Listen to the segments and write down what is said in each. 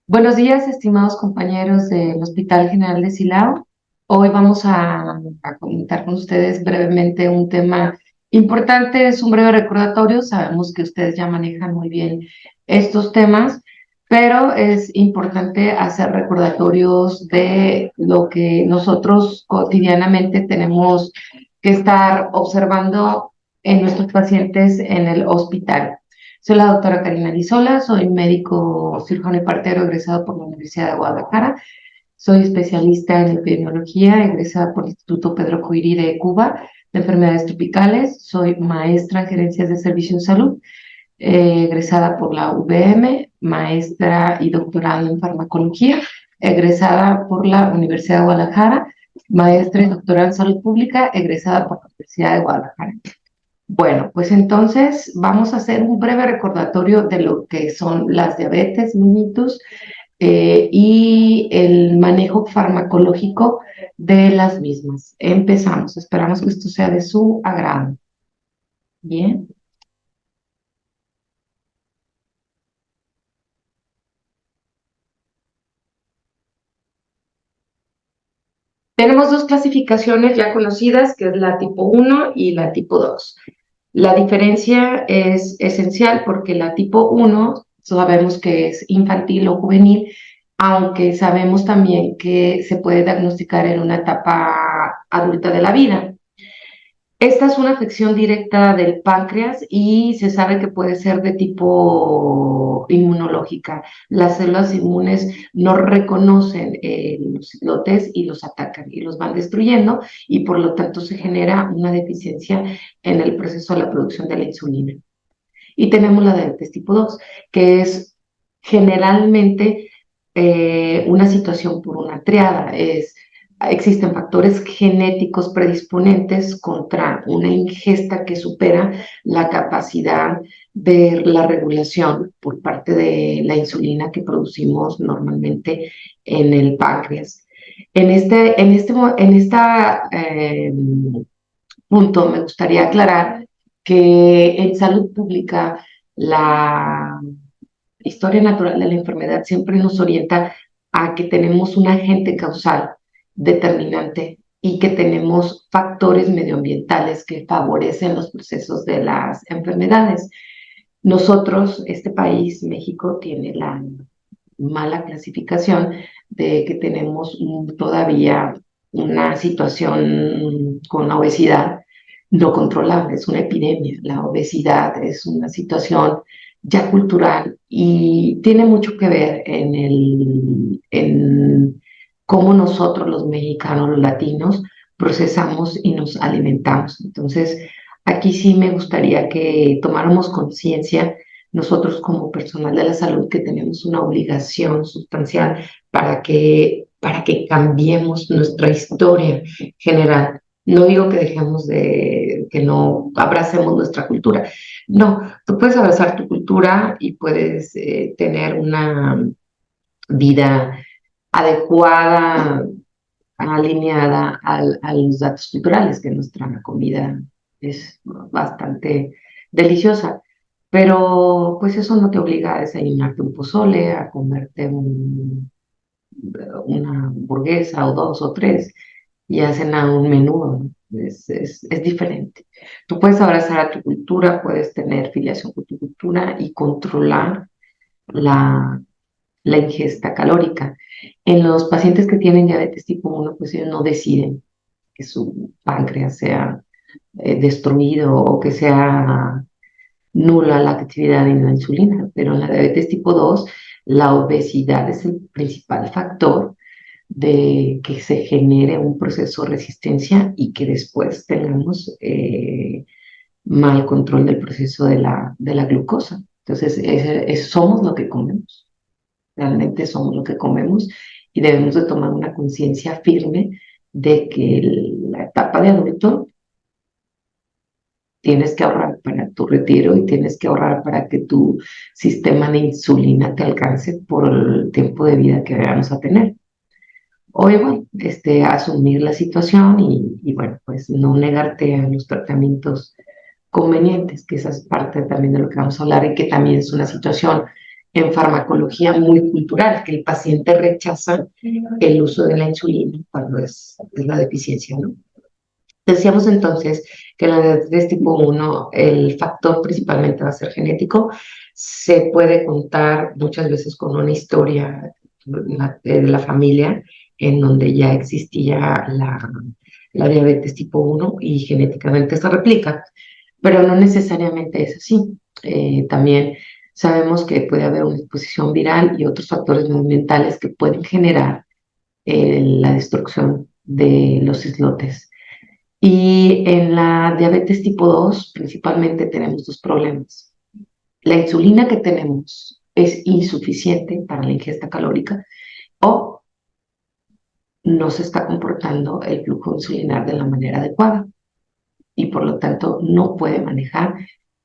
Buenos días, estimados compañeros del Hospital General de Silao. Hoy vamos a comentar con ustedes brevemente un tema importante. Es un breve recordatorio. Sabemos que ustedes ya manejan muy bien estos temas, pero es importante hacer recordatorios de lo que nosotros cotidianamente tenemos que estar observando en nuestros pacientes en el hospital. Soy la doctora Karina Lizola, soy médico cirujano y partero egresado por la Universidad de Guadalajara. Soy especialista en epidemiología, egresada por el Instituto Pedro Coiri de Cuba, de enfermedades tropicales. Soy maestra en gerencias de servicio en salud, egresada por la UVM, maestra y doctorado en farmacología, egresada por la Universidad de Guadalajara, maestra y doctorado en salud pública, egresada por la Universidad de Guadalajara. Bueno, pues entonces vamos a hacer un breve recordatorio de lo que son las diabetes mellitus y el manejo farmacológico de las mismas. Empezamos, esperamos que esto sea de su agrado. Bien. Tenemos dos clasificaciones ya conocidas, que es la tipo 1 y la tipo 2. La diferencia es esencial porque la tipo 1 sabemos que es infantil o juvenil, aunque sabemos también que se puede diagnosticar en una etapa adulta de la vida. Esta es una afección directa del páncreas y se sabe que puede ser de tipo inmunológica. Las células inmunes no reconocen los islotes y los atacan y los van destruyendo, y por lo tanto se genera una deficiencia en el proceso de la producción de la insulina. Y tenemos la diabetes tipo 2, que es generalmente una situación por una triada. Existen factores genéticos predisponentes contra una ingesta que supera la capacidad de la regulación por parte de la insulina que producimos normalmente en el páncreas. En este punto me gustaría aclarar que en salud pública la historia natural de la enfermedad siempre nos orienta a que tenemos un agente causal determinante y que tenemos factores medioambientales que favorecen los procesos de las enfermedades. Nosotros, este país, México, tiene la mala clasificación de que tenemos todavía una situación con la obesidad no controlable, es una epidemia. La obesidad es una situación ya cultural y tiene mucho que ver en cómo nosotros los mexicanos, los latinos, procesamos y nos alimentamos. Entonces, aquí sí me gustaría que tomáramos conciencia nosotros como personal de la salud, que tenemos una obligación sustancial para que cambiemos nuestra historia general. No digo que dejemos que no abracemos nuestra cultura. No, tú puedes abrazar tu cultura y puedes tener una vida adecuada, alineada a los datos culturales, que nuestra comida es bastante deliciosa. Pero pues eso no te obliga a desayunarte un pozole, a comerte una hamburguesa o dos o tres y a cenar un menú, ¿no? Es diferente. Tú puedes abrazar a tu cultura, puedes tener filiación con tu cultura y controlar la, la ingesta calórica. En los pacientes que tienen diabetes tipo 1, pues ellos no deciden que su páncreas sea destruido o que sea nula la actividad de la insulina, pero en la diabetes tipo 2 la obesidad es el principal factor de que se genere un proceso de resistencia y que después tengamos mal control del proceso de la glucosa. Entonces, somos lo que comemos, realmente somos lo que comemos, y debemos de tomar una conciencia firme de que la etapa de adulto tienes que ahorrar para tu retiro y tienes que ahorrar para que tu sistema de insulina te alcance por el tiempo de vida que vamos a tener. O igual, asumir la situación y bueno, pues no negarte a los tratamientos convenientes, que esa es parte también de lo que vamos a hablar y que también es una situación en farmacología muy cultural, que el paciente rechaza el uso de la insulina cuando es la deficiencia, ¿no? Decíamos entonces que en la diabetes tipo 1 el factor principalmente va a ser genético. Se puede contar muchas veces con una historia de la familia en donde ya existía la diabetes tipo 1 y genéticamente se replica, pero no necesariamente es así. También sabemos que puede haber una exposición viral y otros factores ambientales que pueden generar la destrucción de los islotes. Y en la diabetes tipo 2 principalmente tenemos dos problemas. La insulina que tenemos es insuficiente para la ingesta calórica o no se está comportando el flujo insulinar de la manera adecuada y por lo tanto no puede manejar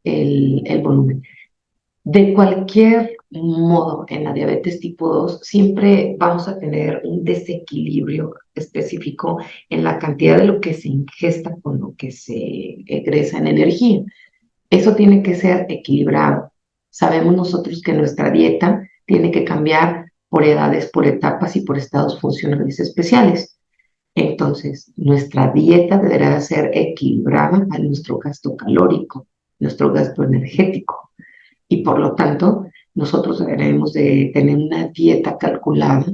el volumen. De cualquier modo, en la diabetes tipo 2 siempre vamos a tener un desequilibrio específico en la cantidad de lo que se ingesta con lo que se egresa en energía. Eso tiene que ser equilibrado. Sabemos nosotros que nuestra dieta tiene que cambiar por edades, por etapas y por estados funcionales especiales. Entonces, nuestra dieta deberá ser equilibrada a nuestro gasto calórico, nuestro gasto energético y por lo tanto nosotros deberemos de tener una dieta calculada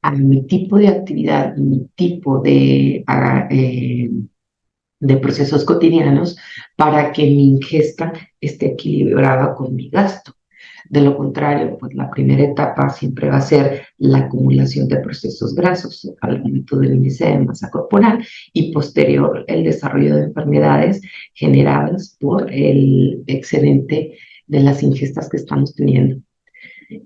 a mi tipo de actividad, mi tipo de procesos cotidianos para que mi ingesta esté equilibrada con mi gasto. De lo contrario, pues la primera etapa siempre va a ser la acumulación de procesos grasos, al aumento del índice de masa corporal y posterior el desarrollo de enfermedades generadas por el excedente de las ingestas que estamos teniendo.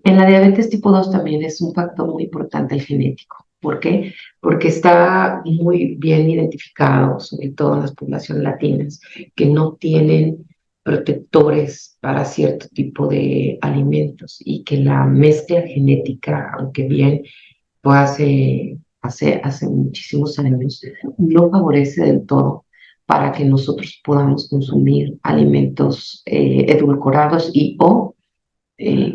En la diabetes tipo 2 también es un factor muy importante el genético. ¿Por qué? Porque está muy bien identificado, sobre todo en las poblaciones latinas, que no tienen protectores para cierto tipo de alimentos y que la mezcla genética, aunque bien fue hace muchísimos años, no favorece del todo para que nosotros podamos consumir alimentos edulcorados y o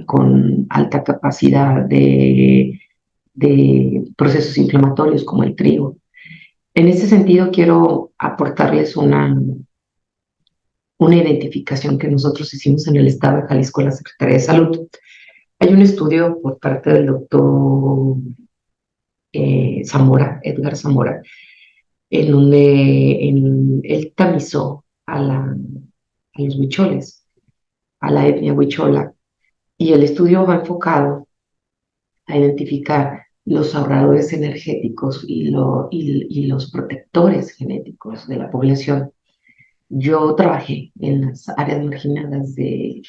con alta capacidad de procesos inflamatorios como el trigo. En ese sentido, quiero aportarles una identificación que nosotros hicimos en el estado de Jalisco, en la Secretaría de Salud. Hay un estudio por parte del doctor Zamora, Edgar Zamora, en donde él tamizó a los huicholes, a la etnia huichola, y el estudio va enfocado a identificar los ahorradores energéticos y los protectores genéticos de la población. Yo trabajé en las áreas marginadas del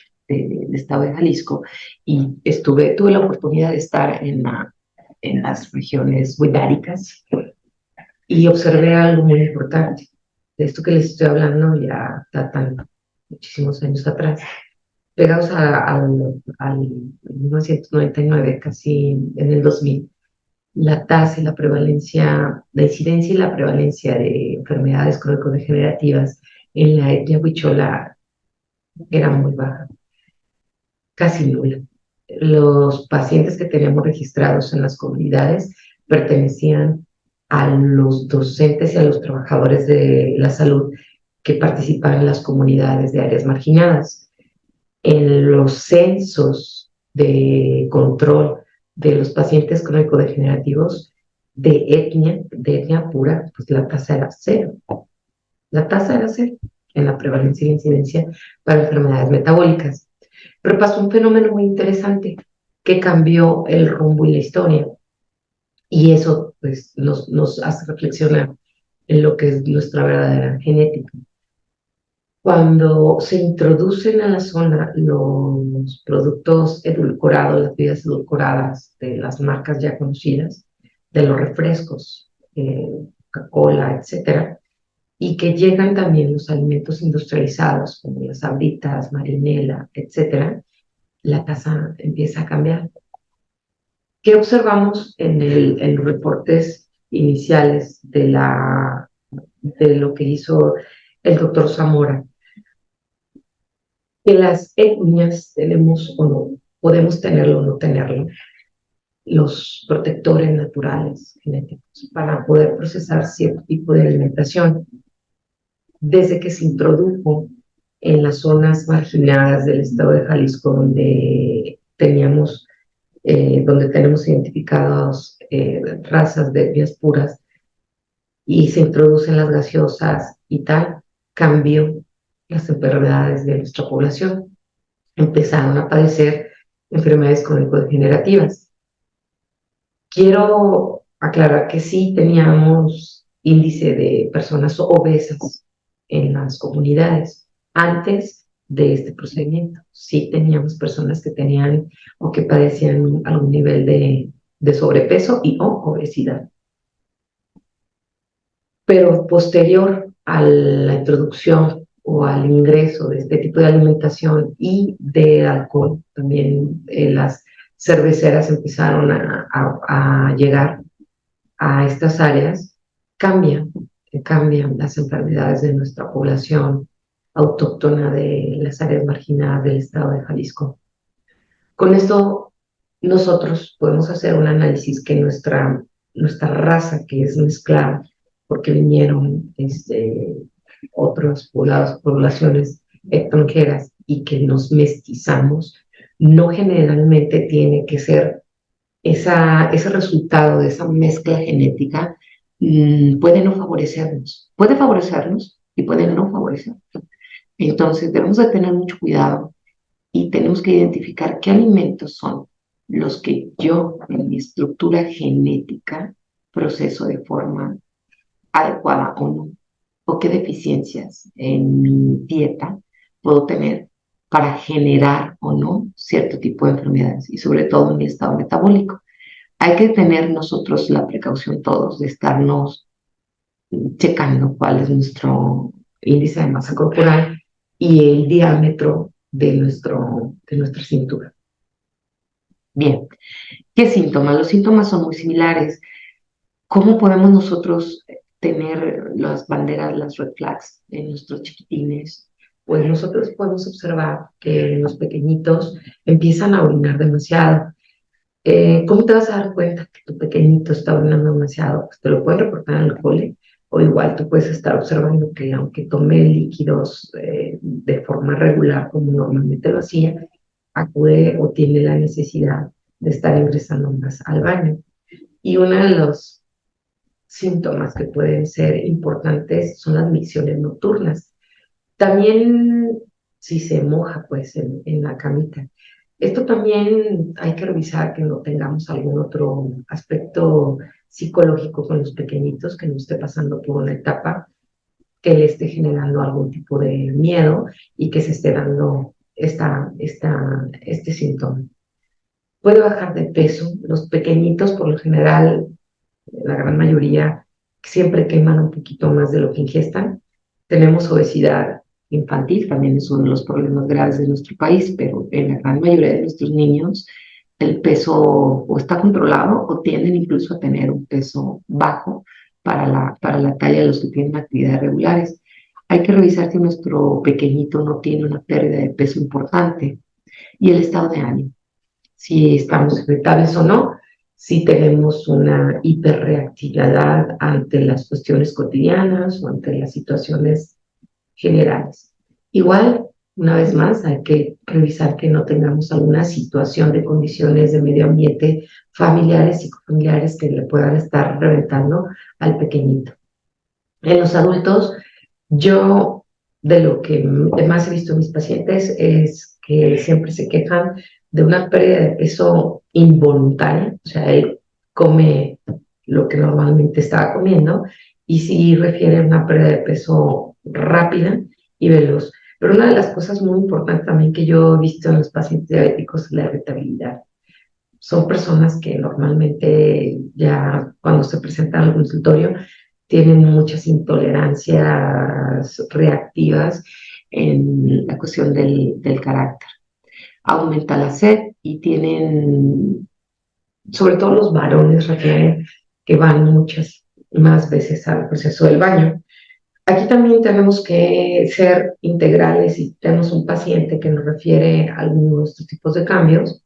estado de Jalisco y tuve la oportunidad de estar en las regiones huidáricas y observé algo muy importante. De esto que les estoy hablando ya datan muchísimos años atrás, pegados al 1999, casi en el 2000, la tasa y la prevalencia, la incidencia y la prevalencia de enfermedades crónico-degenerativas en la etnia huichola era muy baja, casi nula. Los pacientes que teníamos registrados en las comunidades pertenecían a los docentes y a los trabajadores de la salud que participaban en las comunidades de áreas marginadas. En los censos de control de los pacientes crónico-degenerativos de etnia pura, pues la tasa era cero. La tasa era cero en la prevalencia e incidencia para enfermedades metabólicas. Pero pasó un fenómeno muy interesante que cambió el rumbo y la historia. Y eso pues, nos hace reflexionar en lo que es nuestra verdadera genética. Cuando se introducen a la zona los productos edulcorados, las bebidas edulcoradas de las marcas ya conocidas, de los refrescos, Coca-Cola, etcétera, y que llegan también los alimentos industrializados como las sabritas, marinela, etcétera, la tasa empieza a cambiar. ¿Qué observamos en los reportes iniciales de lo que hizo el doctor Zamora? Que las etnias tenemos o no podemos tenerlo o no tenerlo, los protectores naturales genéticos para poder procesar cierto tipo de alimentación. Desde que se introdujo en las zonas marginadas del estado de Jalisco, donde tenemos identificadas razas de etnias puras, y se introducen las gaseosas y tal, cambió las enfermedades de nuestra población. Empezaron a padecer enfermedades crónico-degenerativas. Quiero aclarar que sí teníamos índice de personas obesas en las comunidades antes de este procedimiento. Sí teníamos personas que tenían o que padecían algún nivel de sobrepeso y o obesidad. Pero posterior a la introducción o al ingreso de este tipo de alimentación y de alcohol, también las cerveceras empezaron a llegar a estas áreas, cambian, cambian las enfermedades de nuestra población autóctona de las áreas marginadas del estado de Jalisco. Con esto nosotros podemos hacer un análisis que nuestra raza, que es mezclada, porque vinieron otras poblaciones extranjeras y que nos mestizamos, no generalmente tiene que ser ese resultado de esa mezcla genética, puede no favorecernos, puede favorecernos y puede no favorecernos. Entonces debemos de tener mucho cuidado y tenemos que identificar qué alimentos son los que yo en mi estructura genética proceso de forma adecuada o no, o qué deficiencias en mi dieta puedo tener para generar o no cierto tipo de enfermedades y sobre todo en mi estado metabólico. Hay que tener nosotros la precaución todos de estarnos checando cuál es nuestro índice de masa corporal y el diámetro de nuestra cintura. Bien, ¿qué síntomas? Los síntomas son muy similares. ¿Cómo podemos nosotros tener las banderas, las red flags en nuestros chiquitines? Pues nosotros podemos observar que los pequeñitos empiezan a orinar demasiado. ¿Cómo te vas a dar cuenta que tu pequeñito está orinando demasiado? Pues te lo pueden reportar en el cole, o igual tú puedes estar observando que aunque tome líquidos de forma regular, como normalmente lo hacía, acude o tiene la necesidad de estar ingresando más al baño. Y uno de los síntomas que pueden ser importantes son las micciones nocturnas. También si se moja pues en la camita. Esto también hay que revisar que no tengamos algún otro aspecto psicológico con los pequeñitos, que no esté pasando por una etapa que le esté generando algún tipo de miedo y que se esté dando este síntoma. Puede bajar de peso. Los pequeñitos, por lo general, la gran mayoría, siempre queman un poquito más de lo que ingestan. Tenemos obesidad infantil, también es uno de los problemas graves de nuestro país, pero en la gran mayoría de nuestros niños el peso o está controlado o tienden incluso a tener un peso bajo para la talla de los que tienen actividades regulares. Hay que revisar si nuestro pequeñito no tiene una pérdida de peso importante y el estado de ánimo, si estamos irritables o no, si tenemos una hiperreactividad ante las cuestiones cotidianas o ante las situaciones generales. Igual, una vez más, hay que revisar que no tengamos alguna situación de condiciones de medio ambiente familiares, psicofamiliares que le puedan estar reventando al pequeñito. En los adultos, yo de lo que más he visto en mis pacientes es que siempre se quejan de una pérdida de peso involuntaria, o sea, él come lo que normalmente estaba comiendo y sí refiere a una pérdida de peso rápida y veloz. Pero una de las cosas muy importantes también que yo he visto en los pacientes diabéticos es la irritabilidad. Son personas que normalmente ya cuando se presentan al consultorio tienen muchas intolerancias reactivas en la cuestión del carácter. Aumenta la sed y tienen, sobre todo los varones refieren que van muchas más veces al proceso del baño. Aquí también tenemos que ser integrales y tenemos un paciente que nos refiere a algunos de estos tipos de cambios.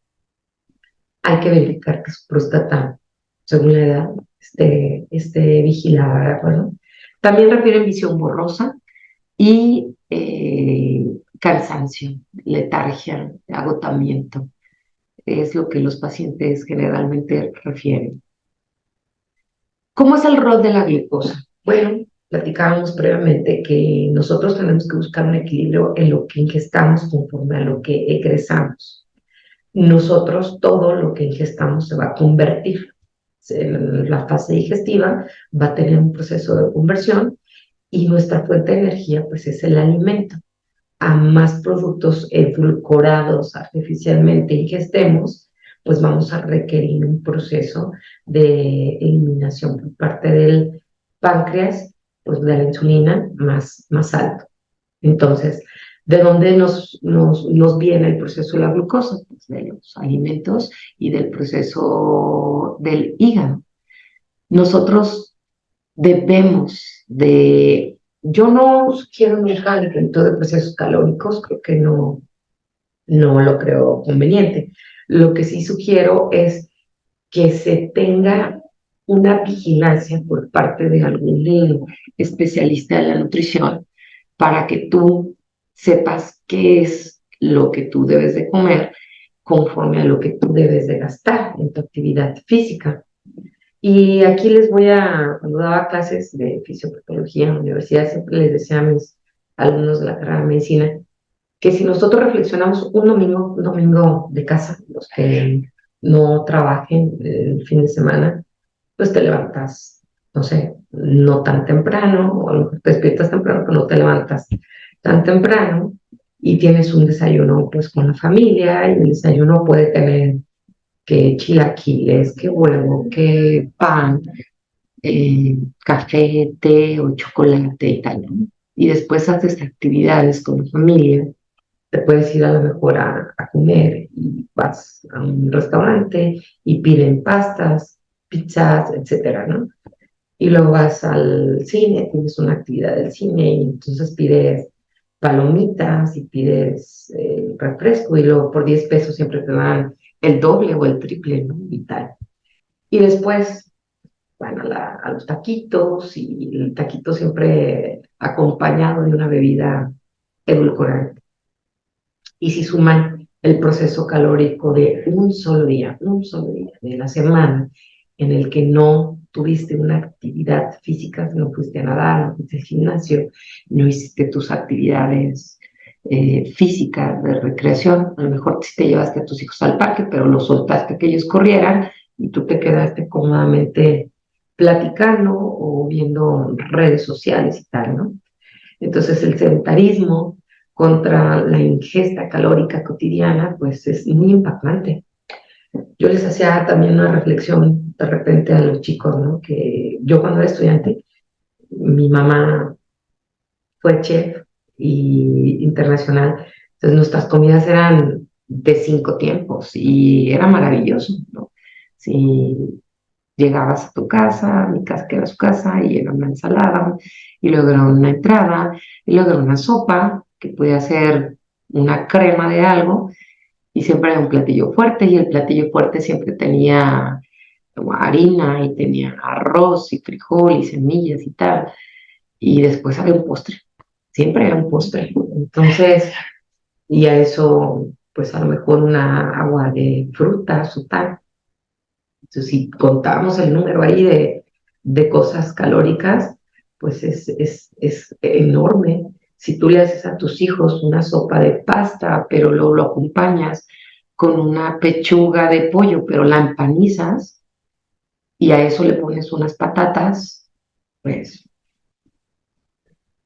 hay que verificar que su próstata, según la edad, esté vigilada, ¿de acuerdo? También refieren visión borrosa y cansancio, letargia, agotamiento. Es lo que los pacientes generalmente refieren. ¿Cómo es el rol de la glucosa? Bueno, platicábamos previamente que nosotros tenemos que buscar un equilibrio en lo que ingestamos conforme a lo que egresamos. Nosotros todo lo que ingestamos se va a convertir. La fase digestiva va a tener un proceso de conversión y nuestra fuente de energía pues es el alimento. A más productos edulcorados artificialmente ingestemos, pues vamos a requerir un proceso de eliminación por parte del páncreas, pues de la insulina más alto. Entonces, ¿de dónde nos viene el proceso de la glucosa? Pues de los alimentos y del proceso del hígado. Nosotros debemos de... Yo no sugiero nunca el invento de procesos calóricos, creo que no lo creo conveniente. Lo que sí sugiero es que se tenga una vigilancia por parte de algún especialista de la nutrición para que tú sepas qué es lo que tú debes de comer conforme a lo que tú debes de gastar en tu actividad física. Y aquí les voy a, cuando daba clases de fisiopatología en la universidad, siempre les decía a mis alumnos de la carrera de medicina que si nosotros reflexionamos un domingo de casa, los que no trabajen el fin de semana, pues te levantas, no sé, no tan temprano, o a lo mejor te despiertas temprano, pero no te levantas tan temprano y tienes un desayuno pues con la familia y el desayuno puede tener que chilaquiles, que huevo, que pan, café, té o chocolate y tal, ¿no? Y después haces actividades con la familia, te puedes ir a lo mejor a comer y vas a un restaurante y piden pastas, pizzas, etcétera, ¿no? Y luego vas al cine, tienes una actividad del cine y entonces pides palomitas y pides refresco y luego por 10 pesos siempre te dan el doble o el triple, ¿no? Y tal. Y después van a los taquitos y el taquito siempre acompañado de una bebida edulcorante. Y si suman el proceso calórico de un solo día de la semana en el que no tuviste una actividad física, no fuiste a nadar, no fuiste al gimnasio, no hiciste tus actividades físicas de recreación, a lo mejor sí te llevaste a tus hijos al parque, pero los soltaste que ellos corrieran y tú te quedaste cómodamente platicando o viendo redes sociales y tal, ¿no? Entonces el sedentarismo contra la ingesta calórica cotidiana, pues es muy impactante. Yo les hacía también una reflexión de repente a los chicos, ¿no? Que yo cuando era estudiante, mi mamá fue chef y internacional, entonces nuestras comidas eran de 5 tiempos y era maravilloso, ¿no? Si llegabas a tu casa, mi casa que era su casa, y era una ensalada, y luego era una entrada, y luego era una sopa, que podía ser una crema de algo, y siempre era un platillo fuerte, y el platillo fuerte siempre tenía como harina, y tenía arroz, y frijol, y semillas, y tal, y después había un postre, siempre era un postre. Entonces, y a eso, pues a lo mejor una agua de frutas o tal. Entonces, si contamos el número ahí de cosas calóricas, pues es enorme. Si tú le haces a tus hijos una sopa de pasta, pero luego lo acompañas con una pechuga de pollo, pero la empanizas y a eso le pones unas patatas, pues,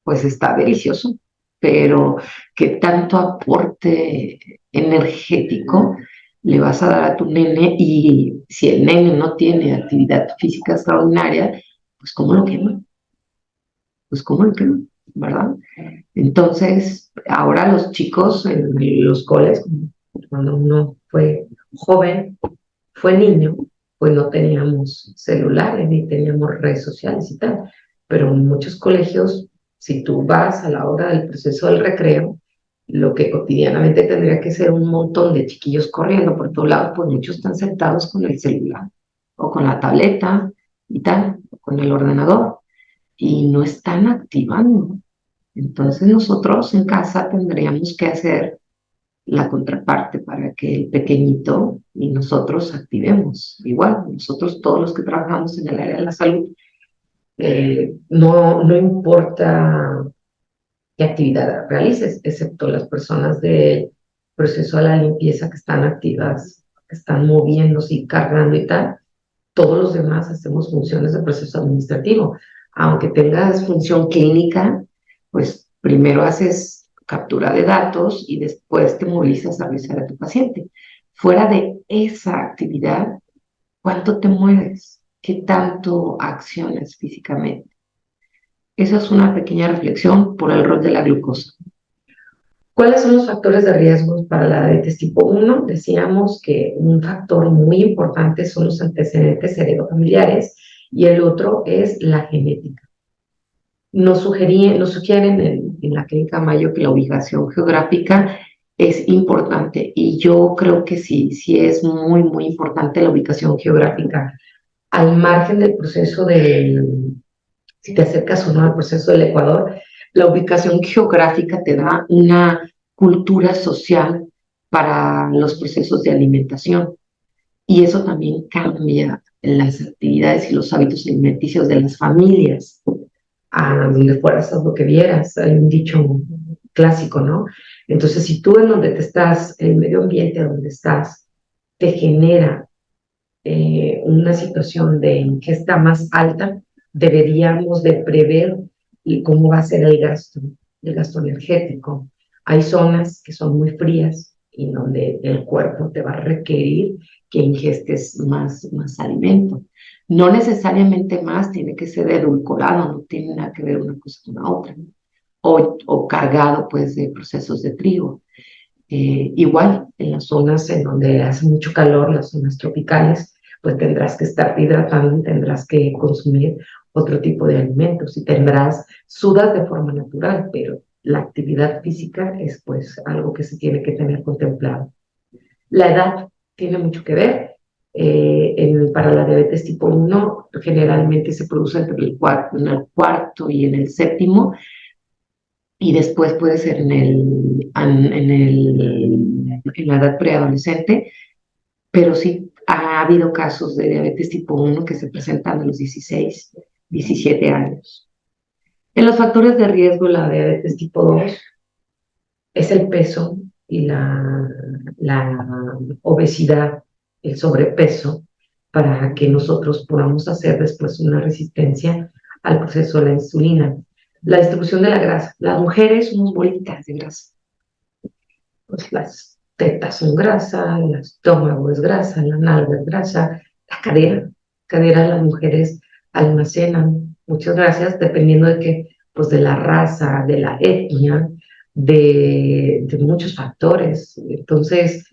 pues está delicioso. Pero ¿qué tanto aporte energético le vas a dar a tu nene? Y si el nene no tiene actividad física extraordinaria, pues ¿cómo lo quema? Pues ¿cómo lo quema? ¿Verdad? Entonces, ahora los chicos en los coles, cuando uno fue joven, fue niño, pues no teníamos celulares ni teníamos redes sociales y tal, pero en muchos colegios, si tú vas a la hora del proceso del recreo, lo que cotidianamente tendría que ser un montón de chiquillos corriendo por todos lados, pues muchos están sentados con el celular o con la tableta y tal, o con el ordenador, y no están activando. Entonces nosotros en casa tendríamos que hacer la contraparte para que el pequeñito y nosotros activemos. Igual, nosotros todos los que trabajamos en el área de la salud, no importa qué actividad realices, excepto las personas del proceso de la limpieza que están activas, que están moviéndose y cargando y tal. Todos los demás hacemos funciones de proceso administrativo. Aunque tengas función clínica, pues primero haces captura de datos y después te movilizas a revisar a tu paciente. Fuera de esa actividad, ¿cuánto te mueves? ¿Qué tanto accionas físicamente? Esa es una pequeña reflexión por el rol de la glucosa. ¿Cuáles son los factores de riesgo para la diabetes tipo 1? Decíamos que un factor muy importante son los antecedentes heredofamiliares y el otro es la genética. Nos sugieren en la clínica Mayo que la ubicación geográfica es importante y yo creo que sí, sí es muy, muy importante la ubicación geográfica. Al margen del proceso si te acercas o no al proceso del Ecuador, la ubicación geográfica te da una cultura social para los procesos de alimentación y eso también cambia las actividades y los hábitos alimenticios de las familias. A donde fueras, haz lo que vieras, hay un dicho clásico, ¿no? Entonces, si tú en donde te estás, el medio ambiente donde estás, te genera una situación de ingesta más alta, deberíamos de prever cómo va a ser el gasto energético. Hay zonas que son muy frías y donde el cuerpo te va a requerir que ingestes más alimento. No necesariamente más, tiene que ser edulcorado, no tiene nada que ver una cosa con la otra, ¿no? O cargado pues de procesos de trigo. Igual, en las zonas en donde hace mucho calor, las zonas tropicales, pues tendrás que estar hidratando y tendrás que consumir otro tipo de alimentos y sudas de forma natural, pero la actividad física es pues algo que se tiene que tener contemplado. La edad tiene mucho que ver. Para la diabetes tipo 1 generalmente se produce entre en el cuarto y en el séptimo, y después puede ser en la edad preadolescente, pero sí ha habido casos de diabetes tipo 1 que se presentan a los 16, 17 años. En los factores de riesgo, la diabetes tipo 2 es el peso y la obesidad, el sobrepeso, para que nosotros podamos hacer después una resistencia al proceso de la insulina. La distribución de la grasa. Las mujeres somos bolitas de grasa. Pues las tetas son grasa, el estómago es grasa, la nalga es grasa, la cadera las mujeres almacenan, muchas gracias, dependiendo de qué, pues de la raza, de la etnia, de muchos factores. Entonces,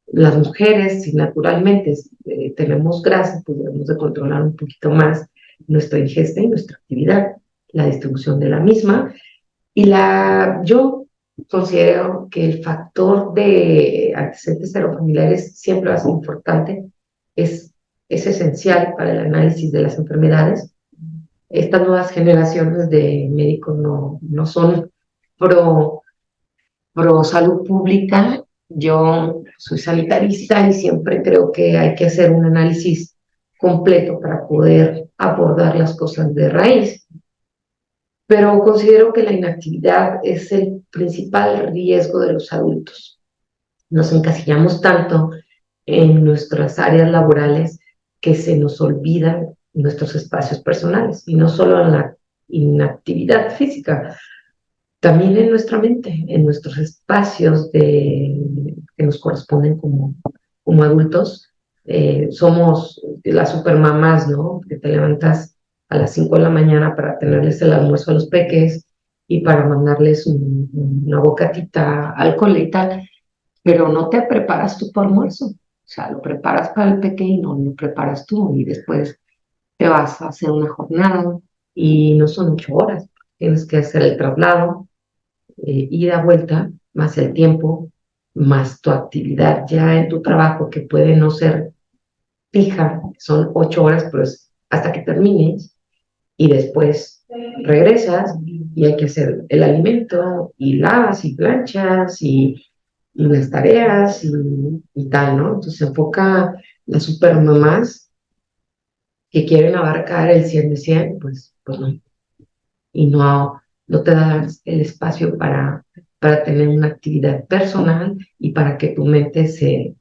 las mujeres, si naturalmente tenemos grasa, pues debemos de controlar un poquito más nuestra ingesta y nuestra actividad, la distribución de la misma. Yo considero que el factor de antecedentes serofamiliares siempre va a ser importante, es esencial para el análisis de las enfermedades. Estas nuevas generaciones de médicos no son pro, pro salud pública. Yo soy sanitarista y siempre creo que hay que hacer un análisis completo para poder abordar las cosas de raíz, pero considero que la inactividad es el principal riesgo de los adultos. Nos encasillamos tanto en nuestras áreas laborales que se nos olvidan nuestros espacios personales, y no solo en la inactividad física, también en nuestra mente, en nuestros espacios que nos corresponden como adultos. Somos las supermamás, ¿no? Que te levantas a las 5 de la mañana para tenerles el almuerzo a los peques y para mandarles una bocatita, alcohol y tal, pero no te preparas tú para almuerzo. O sea, lo preparas para el pequeño, lo preparas tú y después te vas a hacer una jornada y no son 8 horas. Tienes que hacer el traslado, ida, vuelta, más el tiempo, más tu actividad ya en tu trabajo, que puede no ser fija, son 8 horas, pero es hasta que termines y después regresas y hay que hacer el alimento y lavas y planchas y las tareas y tal, ¿no? Entonces se enfoca las supermamás que quieren abarcar el 100 de 100, pues no, y no te das el espacio para tener una actividad personal y para que tu mente se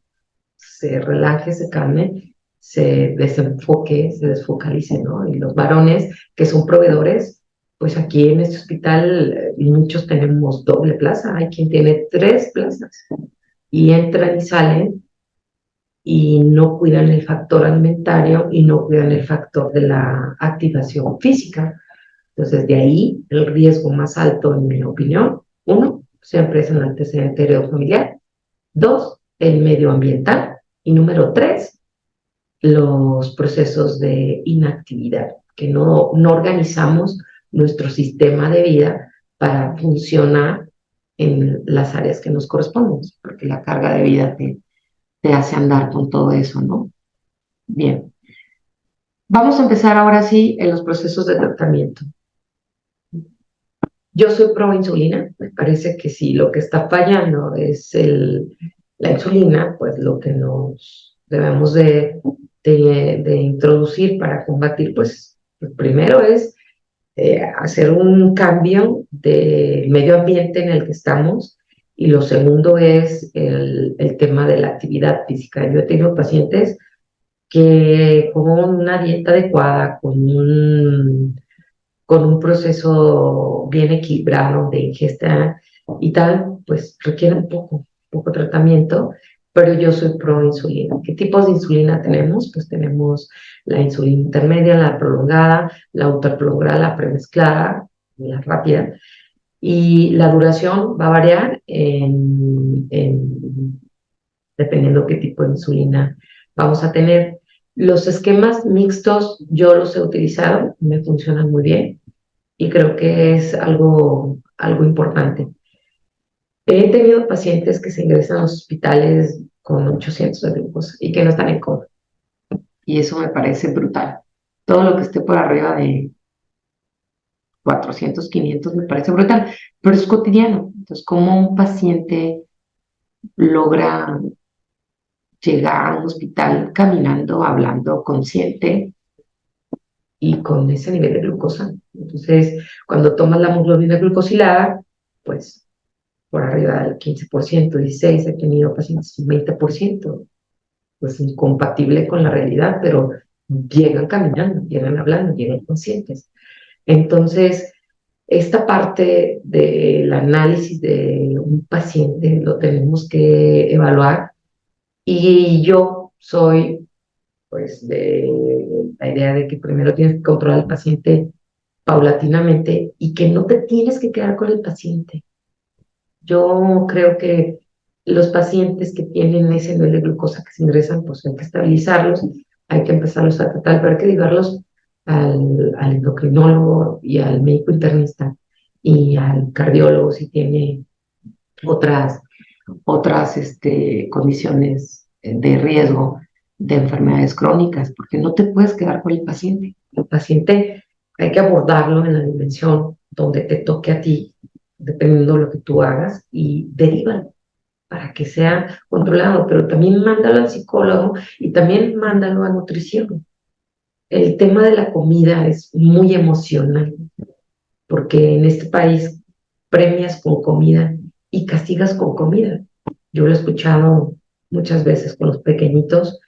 relaje, se calme, se desenfoque, se desfocalice, ¿no? Y los varones que son proveedores, pues aquí en este hospital muchos tenemos doble plaza, hay quien tiene 3 plazas y entran y salen y no cuidan el factor alimentario y no cuidan el factor de la activación física. Entonces, de ahí el riesgo más alto, en mi opinión, uno, siempre es el antecedente heredofamiliar. Dos, el medioambiental. Y número tres, los procesos de inactividad, que no organizamos nuestro sistema de vida para funcionar en las áreas que nos corresponden, porque la carga de vida te hace andar con todo eso, ¿no? Bien, vamos a empezar ahora sí en los procesos de tratamiento. Yo soy pro insulina, me parece que si lo que está fallando es la insulina, pues lo que nos debemos de introducir para combatir, pues primero es hacer un cambio de medio ambiente en el que estamos y lo segundo es el tema de la actividad física. Yo he tenido pacientes que con una dieta adecuada, con un proceso bien equilibrado de ingesta y tal, pues requieren poco tratamiento, pero yo soy pro insulina. ¿Qué tipos de insulina tenemos? Pues tenemos la insulina intermedia, la prolongada, la ultraprolongada, la premezclada, la rápida, y la duración va a variar dependiendo qué tipo de insulina vamos a tener. Los esquemas mixtos yo los he utilizado, me funcionan muy bien y creo que es algo importante. He tenido pacientes que se ingresan a los hospitales con 800 de glucosa y que no están en coma. Y eso me parece brutal. Todo lo que esté por arriba de 400, 500 me parece brutal, pero es cotidiano. Entonces, ¿cómo un paciente logra llegar a un hospital caminando, hablando, consciente y con ese nivel de glucosa? Entonces, cuando tomas la hemoglobina glucosilada, pues por arriba del 15%, 16%, he tenido pacientes 20%, pues incompatible con la realidad, pero llegan caminando, llegan hablando, llegan conscientes. Entonces, esta parte del análisis de un paciente lo tenemos que evaluar y yo soy pues de la idea de que primero tienes que controlar al paciente paulatinamente y que no te tienes que quedar con el paciente. Yo creo que los pacientes que tienen ese nivel de glucosa que se ingresan, pues hay que estabilizarlos, hay que empezarlos a tratar, pero hay que llevarlos al endocrinólogo y al médico internista y al cardiólogo si tiene otras, otras condiciones de riesgo de enfermedades crónicas, porque no te puedes quedar con el paciente. El paciente hay que abordarlo en la dimensión donde te toque a ti, dependiendo de lo que tú hagas, y derívalo para que sea controlado, pero también mándalo al psicólogo y también mándalo a nutrición. El tema de la comida es muy emocional, porque en este país premias con comida y castigas con comida. Yo lo he escuchado muchas veces con los pequeñitos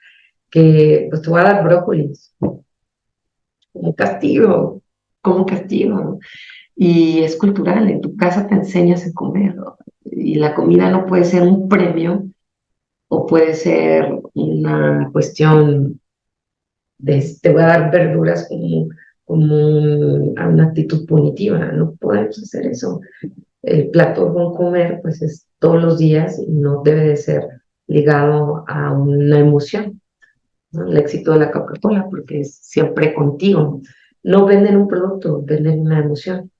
que pues te voy a dar brócolis como castigo, ¿no? Y es cultural, en tu casa te enseñas a comer, ¿no? Y la comida no puede ser un premio o puede ser una cuestión de te voy a dar verduras como una actitud punitiva, no podemos hacer eso. El plato con comer pues es todos los días y no debe de ser ligado a una emoción, ¿no? El éxito de la Coca-Cola porque es siempre contigo. No venden un producto, venden una emoción.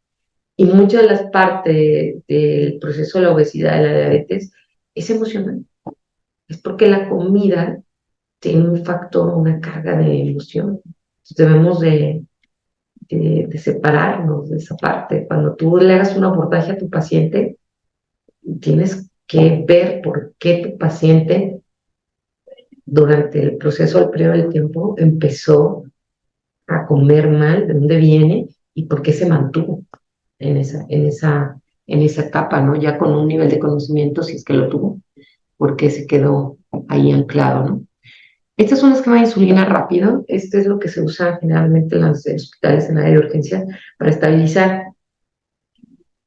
Y muchas de las partes del proceso de la obesidad, de la diabetes, es emocional. Es porque la comida tiene un factor, una carga de emoción. Entonces debemos de separarnos de esa parte. Cuando tú le hagas un abordaje a tu paciente, tienes que ver por qué tu paciente durante el proceso, al periodo del tiempo, empezó a comer mal, de dónde viene y por qué se mantuvo en esa etapa, ¿no? Ya con un nivel de conocimiento, si es que lo tuvo, por qué se quedó ahí anclado, ¿no? Esta es un esquema de insulina rápido. Este es lo que se usa generalmente en los hospitales en área de urgencias para estabilizar.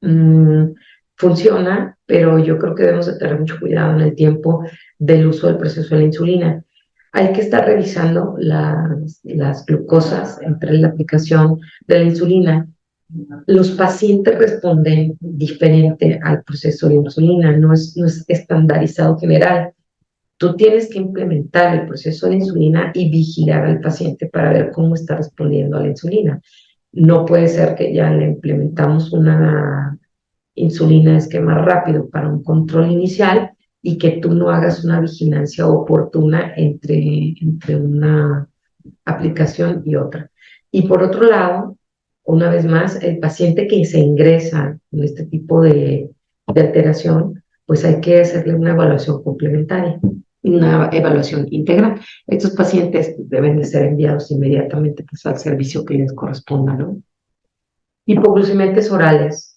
Mm, funciona, pero yo creo que debemos de tener mucho cuidado en el tiempo del uso del proceso de la insulina. Hay que estar revisando las glucosas entre la aplicación de la insulina. Los pacientes responden diferente al proceso de insulina, no es estandarizado general. Tú tienes que implementar el proceso de la insulina y vigilar al paciente para ver cómo está respondiendo a la insulina. No puede ser que ya le implementamos una insulina de esquema rápido para un control inicial y que tú no hagas una vigilancia oportuna entre una aplicación y otra. Y por otro lado, una vez más, el paciente que se ingresa en este tipo de alteración, pues hay que hacerle una evaluación complementaria, una evaluación integral. Estos pacientes deben de ser enviados inmediatamente pues, al servicio que les corresponda, ¿no? Hipoglucemiantes orales.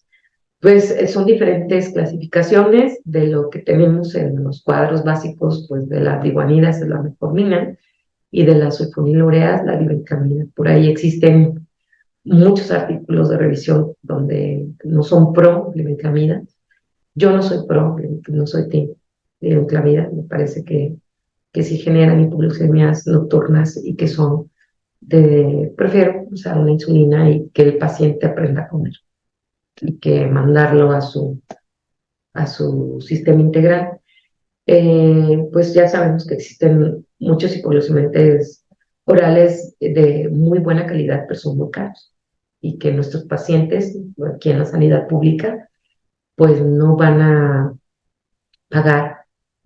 Pues son diferentes clasificaciones de lo que tenemos en los cuadros básicos, pues de la biguanidas, de la metformina, y de las sulfonilureas, la glibenclamida. Por ahí existen muchos artículos de revisión donde no son pro glibenclamida. Yo no soy pro, no soy team glibenclamida. Me parece que sí generan hipoglucemias nocturnas y que son prefiero usar una insulina y que el paciente aprenda a comer y que mandarlo a su sistema integral. Pues ya sabemos que existen muchos hipoglucemiantes orales de muy buena calidad, pero son muy caros. Y que nuestros pacientes, aquí en la sanidad pública, pues no van a pagar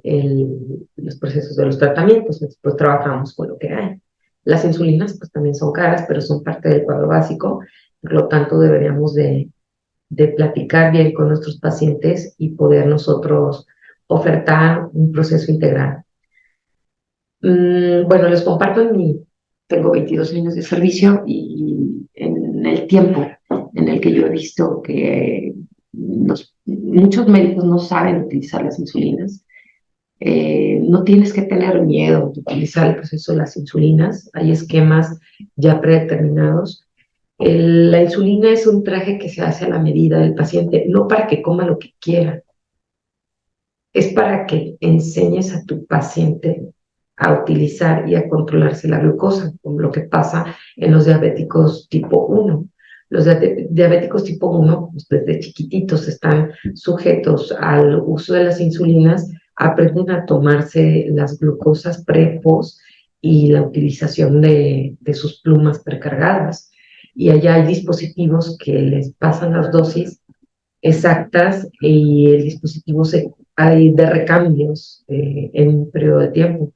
los procesos de los tratamientos, pues trabajamos con lo que hay. Las insulinas pues también son caras, pero son parte del cuadro básico, por lo tanto deberíamos de platicar bien con nuestros pacientes y poder nosotros ofertar un proceso integral. Bueno, les comparto tengo 22 años de servicio y en el tiempo en el que yo he visto que muchos médicos no saben utilizar las insulinas, no tienes que tener miedo de utilizar el proceso de las insulinas, hay esquemas ya predeterminados. La insulina es un traje que se hace a la medida del paciente, no para que coma lo que quiera, es para que enseñes a tu paciente a utilizar y a controlarse la glucosa, como lo que pasa en los diabéticos tipo 1. Los diabéticos tipo 1, pues desde chiquititos están sujetos al uso de las insulinas, aprenden a tomarse las glucosas pre, post y la utilización de sus plumas precargadas. Y allá hay dispositivos que les pasan las dosis exactas y el dispositivo hay de recambios en un periodo de tiempo,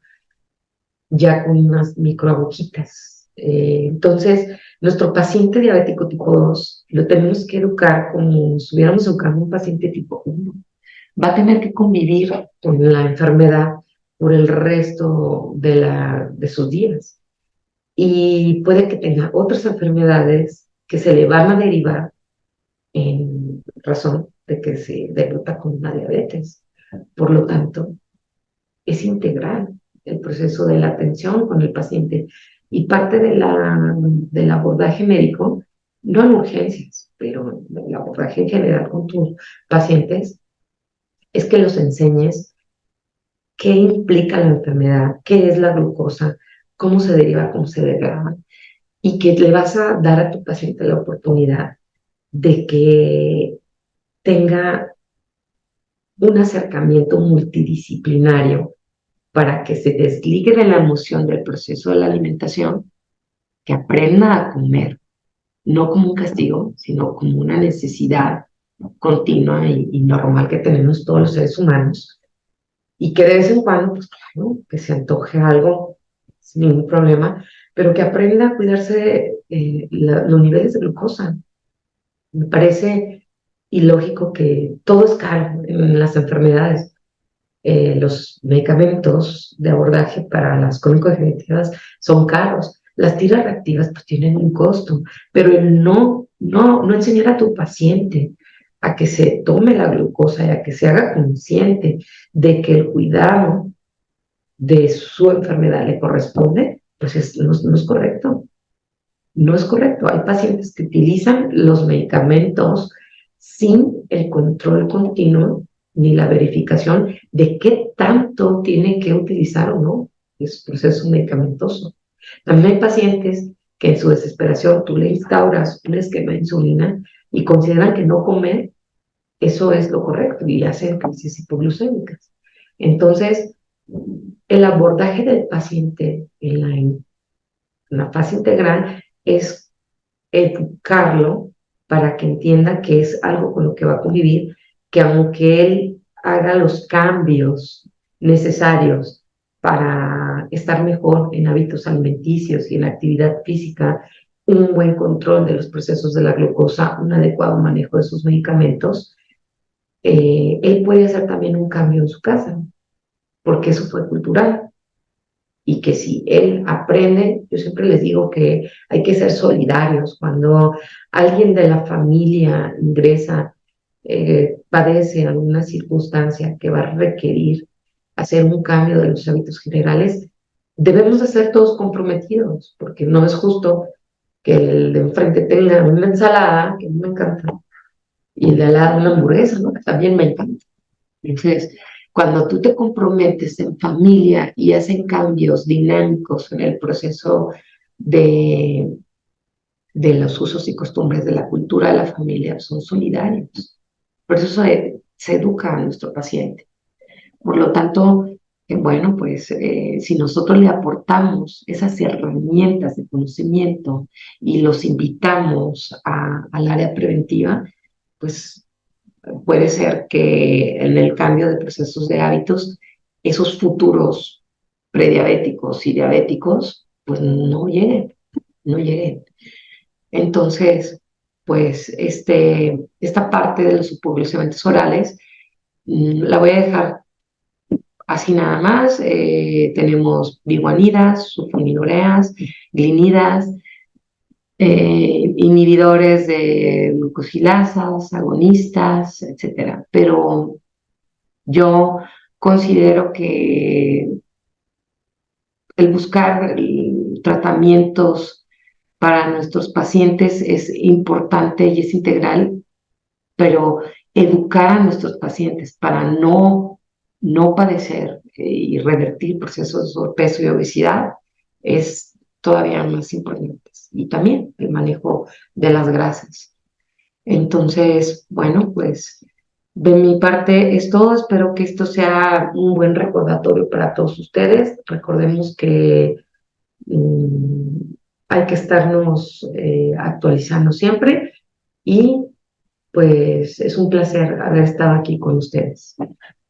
ya con unas microagujitas. Entonces, nuestro paciente diabético tipo 2 lo tenemos que educar como si estuviéramos educando a un paciente tipo 1. Va a tener que convivir con la enfermedad por el resto de sus días. Y puede que tenga otras enfermedades que se le van a derivar en razón de que se debuta con una diabetes. Por lo tanto, es integral el proceso de la atención con el paciente y parte del abordaje médico, no en urgencias, pero el abordaje en general con tus pacientes, es que los enseñes qué implica la enfermedad, qué es la glucosa, cómo se deriva, cómo se degrada, y que le vas a dar a tu paciente la oportunidad de que tenga un acercamiento multidisciplinario para que se desligue de la emoción del proceso de la alimentación, que aprenda a comer no como un castigo, sino como una necesidad continua y normal que tenemos todos los seres humanos, y que de vez en cuando, pues claro, que se antoje algo sin ningún problema, pero que aprenda a cuidarse los niveles de glucosa. Me parece ilógico que todo es caro en las enfermedades. Los medicamentos de abordaje para las crónico-degenerativas son caros. Las tiras reactivas pues tienen un costo, pero el no enseñar a tu paciente a que se tome la glucosa y a que se haga consciente de que el cuidado de su enfermedad le corresponde, pues no es correcto. No es correcto. Hay pacientes que utilizan los medicamentos sin el control continuo ni la verificación de qué tanto tiene que utilizar o no es proceso medicamentoso. También hay pacientes que en su desesperación tú le instauras un esquema de insulina y consideran que no comer, eso es lo correcto y hacen crisis hipoglucémicas. Entonces, el abordaje del paciente en la fase integral es educarlo para que entienda que es algo con lo que va a convivir, que aunque él haga los cambios necesarios para estar mejor en hábitos alimenticios y en actividad física, un buen control de los procesos de la glucosa, un adecuado manejo de sus medicamentos, él puede hacer también un cambio en su casa, porque eso fue cultural y que si él aprende, yo siempre les digo que hay que ser solidarios. Cuando alguien de la familia ingresa, padece alguna circunstancia que va a requerir hacer un cambio de los hábitos generales, debemos de ser todos comprometidos, porque no es justo que el de enfrente tenga una ensalada, que me encanta, y el de al lado una hamburguesa, ¿no? Que también me encanta. Entonces, cuando tú te comprometes en familia y hacen cambios dinámicos en el proceso de, de los usos y costumbres de la cultura de la familia, son solidarios. Por eso se educa a nuestro paciente. Por lo tanto, bueno, pues si nosotros le aportamos esas herramientas de conocimiento y los invitamos al área preventiva, pues puede ser que en el cambio de procesos de hábitos, esos futuros prediabéticos y diabéticos, pues no lleguen, no lleguen. Entonces, pues esta parte de los hipoglucemiantes orales la voy a dejar así nada más. Tenemos biguanidas, sulfonilureas, glinidas, inhibidores de glucosilasas, agonistas, etcétera. Pero yo considero que el buscar tratamientos para nuestros pacientes es importante y es integral, pero educar a nuestros pacientes para no padecer y revertir procesos de sobrepeso y obesidad es todavía más importante. Y también el manejo de las grasas. Entonces, bueno, pues de mi parte es todo. Espero que esto sea un buen recordatorio para todos ustedes. Recordemos que mm, hay que estarnos actualizando siempre y pues es un placer haber estado aquí con ustedes.